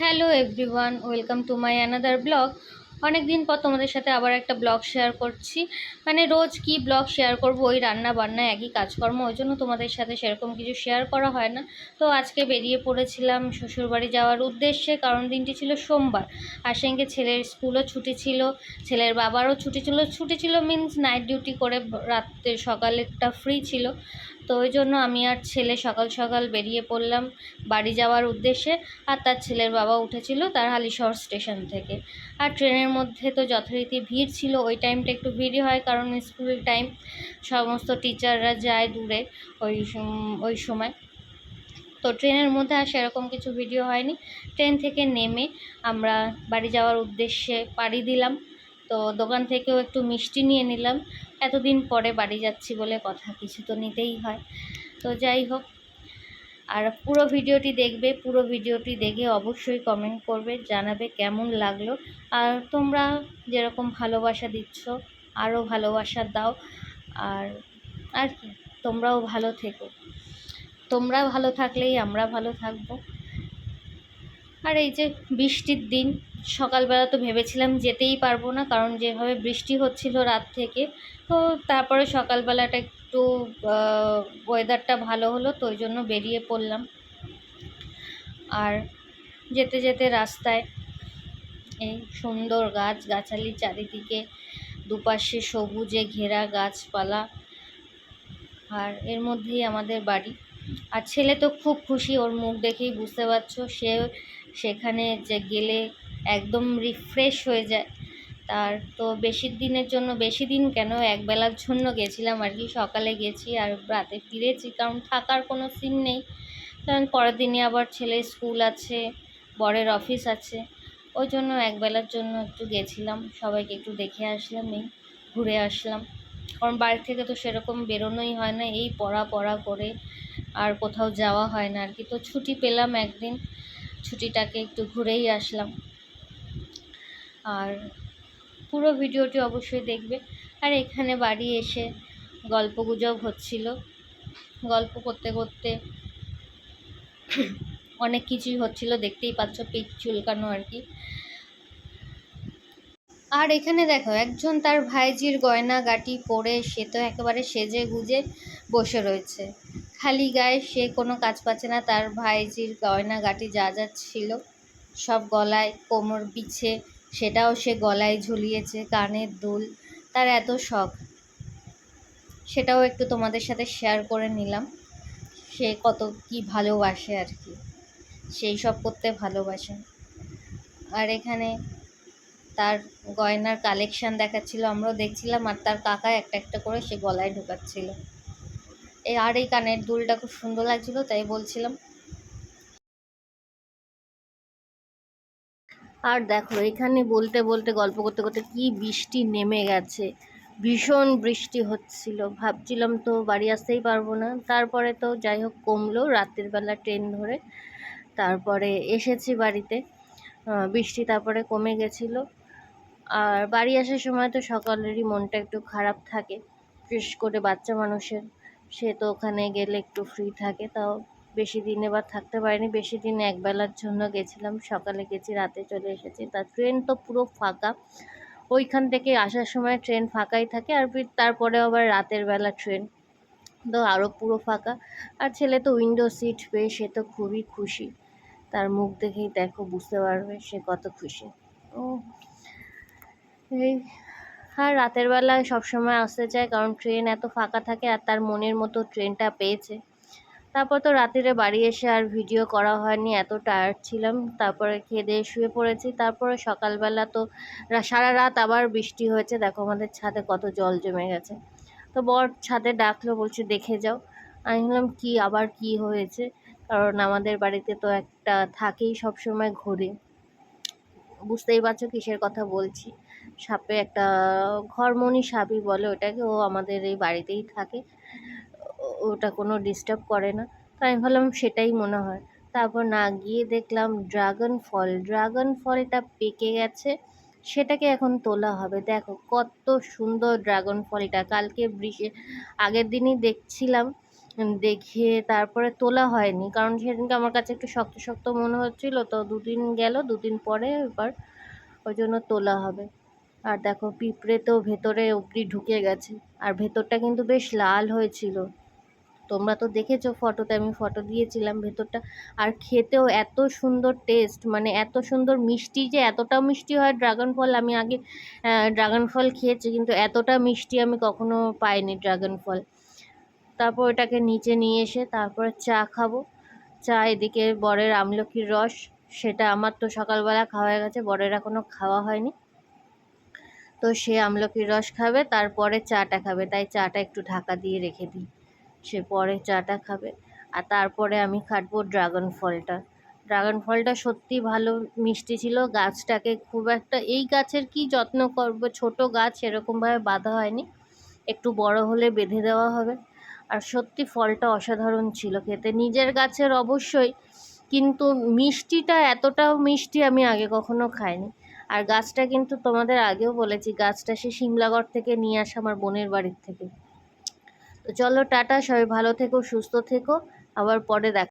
Hello everyone, welcome to my another blog. অনেক দিন পর তোমাদের সাথে আবার একটা ব্লগ শেয়ার করছি। মানে রোজ কি ব্লগ শেয়ার করব, ওই রান্না বান্না একই কাজকর্ম, ওই জন্য তোমাদের সাথে সেরকম কিছু শেয়ার করা হয় না। তো আজকে বেরিয়ে পড়েছিলাম শ্বশুরবাড়ি যাওয়ার উদ্দেশ্যে, কারণ দিনটি ছিল সোমবার। আর সঙ্গে ছেলের স্কুলও ছুটি ছিল, ছেলের বাবারও ছুটি ছিল। ছুটি ছিল মিন্স নাইট ডিউটি করে রাত্রে সকালেরটা ফ্রি ছিল। তো ওই জন্য আমি আর ছেলে সকাল সকাল বেরিয়ে পড়লাম বাড়ি যাওয়ার উদ্দেশ্যে। আর তার ছেলের বাবা উঠেছিল তার হালিশহর স্টেশন থেকে। আর ট্রেনের মধ্যে তো যথারীতি ভিড় ছিল, ওই টাইমটা একটু ভিড়ই হয়, কারণ স্কুল টাইম, সমস্ত টিচাররা যায় দূরে ওই সময়। তো ট্রেনের মধ্যে আর সেরকম কিছু ভিডিও হয়নি। ট্রেন থেকে নেমে আমরা বাড়ি যাওয়ার উদ্দেশ্যে পাড়ি দিলাম। তো দোকান থেকেও একটু মিষ্টি নিয়ে নিলাম, এতদিন পরে বাড়ি যাচ্ছি বলে কথা, কিছু তো নিতেই হয়। তো যাই হোক, আর পুরো ভিডিওটি দেখবে, পুরো ভিডিওটি দেখে অবশ্যই কমেন্ট করবে, জানাবে কেমন লাগলো। আর তোমরা যেরকম ভালোবাসা দিচ্ছ আরও ভালোবাসা দাও। আর আর কি, তোমরাও ভালো থেকো। তোমরা ভালো থাকলেই আমরা ভালো থাকবো। আর এই যে বৃষ্টির দিন, সকালবেলা তো ভেবেছিলাম যেতেই পারবো না, কারণ যেভাবে বৃষ্টি হচ্ছিল রাত থেকে। তো তারপরে সকালবেলাটা একটু ওয়েদারটা ভালো হলো, তো ওই জন্য বেরিয়ে পড়লাম। আর যেতে যেতে রাস্তায় এই সুন্দর গাছগাছালি চারিদিকে, দুপাশে সবুজে ঘেরা গাছপালা, আর এর মধ্যেই আমাদের বাড়ি। আর ছেলে তো খুব খুশি, ওর মুখ দেখেই বুঝতে পারছো, সে সেখানে যে গেলে একদম রিফ্রেশ হয়ে যায়। তার তো বেশি দিনের জন্য, বেশি দিন কেন, একবেলার জন্য গেছিলাম আর কি। সকালে গেছি আর রাতে ফিরেছি, কারণ থাকার কোনো সিন নেই, কারণ পরের দিনই আবার ছেলের স্কুল আছে, বরের অফিস আছে। ওই জন্য একবেলার জন্য একটু গেছিলাম, সবাইকে একটু দেখে আসলাম, এই ঘুরে আসলাম। কারণ বাড়ি থেকে তো সেরকম বেরোনোই হয় না, এই পড়া করে আর কোথাও যাওয়া হয় না আর কি। তো ছুটি পেলাম একদিন, ছুটিটাকে একটু ঘুরেই আসলাম। আর পুরো ভিডিওটি অবশ্যই দেখবে। আর এখানে বাড়ি এসে গল্পগুজব হচ্ছিল, গল্প করতে করতে অনেক কিছুই হচ্ছিল, দেখতেই পাচ্ছ, পিঠ চুলকানো আর কি। আর এখানে দেখো, একজন তার ভাইজির গয়না গাটি পরে, সে তো একেবারে সেজে গুজে বসে রয়েছে, খালি গায়ে, সে কোনো কাজ পাচ্ছে না। তার ভাইজির গয়না গাটি যা যা ছিল সব গলায়, কোমর বিছে সেটাও সে গলায় ঝুলিয়েছে, কানের দুল, তার এত শখ, সেটাও একটু তোমাদের সাথে শেয়ার করে নিলাম। সে কত কি ভালোবাসে আর কি, সেই সব করতে ভালোবাসে। আর এখানে তার গয়নার কালেকশান দেখাচ্ছিল, আমরাও দেখছিলাম, আর তার কাকা একটা একটা করে সে গলায় ঢোকাচ্ছিল। আর এই কানের দুলটা খুব সুন্দর লাগছিল, তাই বলছিলাম। আর দেখো, এখানে বলতে বলতে, গল্প করতে করতে কি বৃষ্টি নেমে গেছে, ভীষণ বৃষ্টি হচ্ছিল। ভাবছিলাম তো বাড়ি আসতেই পারবো না, তারপরে তো যাই হোক কমলো, রাতের বেলা ট্রেন ধরে তারপরে এসেছি বাড়িতে। বৃষ্টি তারপরে কমে গেছিলো। আর বাড়ি আসার সময় তো সকালেরই মনটা একটু খারাপ থাকে, বিশেষ করে বাচ্চা মানুষের, সে তো ওখানে গেলে একটু ফ্রি থাকে। তাও বেশি দিন এবার থাকতে পারিনি, বেশি দিন একবেলার জন্য গেছিলাম, সকালে গেছি রাতে চলে এসেছি। তা ট্রেন তো পুরো ফাঁকা, ওইখান থেকে আসার সময় ট্রেন ফাঁকাই থাকে, আর তারপরে আবার রাতের বেলা ট্রেন, তো আরও পুরো ফাঁকা। আর ছেলে তো উইন্ডো সিট পেয়ে সে তো খুবই খুশি, তার মুখ দেখেই দেখো বুঝতে পারবে সে কত খুশি। ও এই, আর রাতের বেলায় সবসময় আসতে চায়, কারণ ট্রেন এত ফাঁকা থাকে, আর তার মনের মতো ট্রেনটা পেয়েছে। তারপর তো রাত্রিরে বাড়ি এসে আর ভিডিও করা হয়নি, এত টায়ার্ড ছিলাম। তারপরে খেয়ে দিয়ে শুয়ে পড়েছি। তারপরে সকালবেলা তো সারা রাত আবার বৃষ্টি হয়েছে, দেখো আমাদের ছাদে কত জল জমে গেছে। তো বর ছাদে ডাকলো, বলছে দেখে যাও। আমি বললাম কি, আবার কি হয়েছে, কারণ আমাদের বাড়িতে তো একটা থাকেই সবসময় ঘোরে, বুঝতেই পারছো কিসের কথা বলছি। সাপে একটা, ঘরমনি সাপই বলে ওটাকে, ও আমাদের এই বাড়িতেই থাকে, ওটা কোনো ডিস্টার্ব করে না। তো আমি ভাবলাম সেটাই মনে হয়। তারপর না গিয়ে দেখলাম ড্রাগন ফলটা পেকে গেছে, সেটাকে এখন তোলা হবে। দেখো কত সুন্দর ড্রাগন ফলটা, কালকে আগের দিনই দেখছিলাম, দেখে তারপরে তোলা হয়নি, কারণ সেদিনকে আমার কাছে একটু শক্ত শক্ত মনে হচ্ছিলো, তো 2 দিন গেল, 2 দিন পরে এবার ওই জন্য তোলা হবে। আর দেখো পিঁপড়ে তো ভেতরে অবধি ঢুকে গেছে, আর ভেতরটা কিন্তু বেশ লাল হয়েছিল। তোমরা তো দেখেছো ফটোতে, আমি ফটো দিয়েছিলাম ভেতরটা। আর খেতেও এত সুন্দর টেস্ট, মানে এত সুন্দর মিষ্টি, যে এতটা মিষ্টি হয় ড্রাগন ফল, আমি আগে ড্রাগন ফল খেয়েছি কিন্তু এতটা মিষ্টি আমি কখনো পাইনি ড্রাগন ফল। তারপর ওটাকে নিচে নিয়ে এসে তারপরে চা খাবো। চা, এদিকে বরের আমলকির রস, সেটা আমার তো সকালবেলা খাওয়া হয়ে গেছে, বরের এখনো খাওয়া হয়নি। তো সে আমলকির রস খাবে, তারপরে চাটা খাবে, তাই চাটা একটু ঢাকা দিয়ে রেখে দিই, সে পরে চাটা খাবে। আর তারপরে আমি কাটবো ড্রাগন ফলটা। ড্রাগন ফলটা সত্যি ভালো মিষ্টি ছিল। গাছটাকে খুব একটা, এই গাছের কি যত্ন করব, ছোট গাছ, এরকমভাবে বাঁধা হয়নি, একটু বড় হলে বেঁধে দেওয়া হবে। আর সত্যি ফলটা অসাধারণ ছিল খেতে, নিজের গাছের অবশ্যই, কিন্তু মিষ্টিটা, এতটাও মিষ্টি আমি আগে কখনো খাইনি। আর গাছটা কিন্তু তোমাদের আগেও বলেছি, গাছটা সে সিমলাগড় থেকে নিয়ে আসা, আমার বোনের বাড়ির থেকে। তো চলো টাটা, সবাই ভালো থেকো, সুস্থ থেকো, আবার পরে দেখা।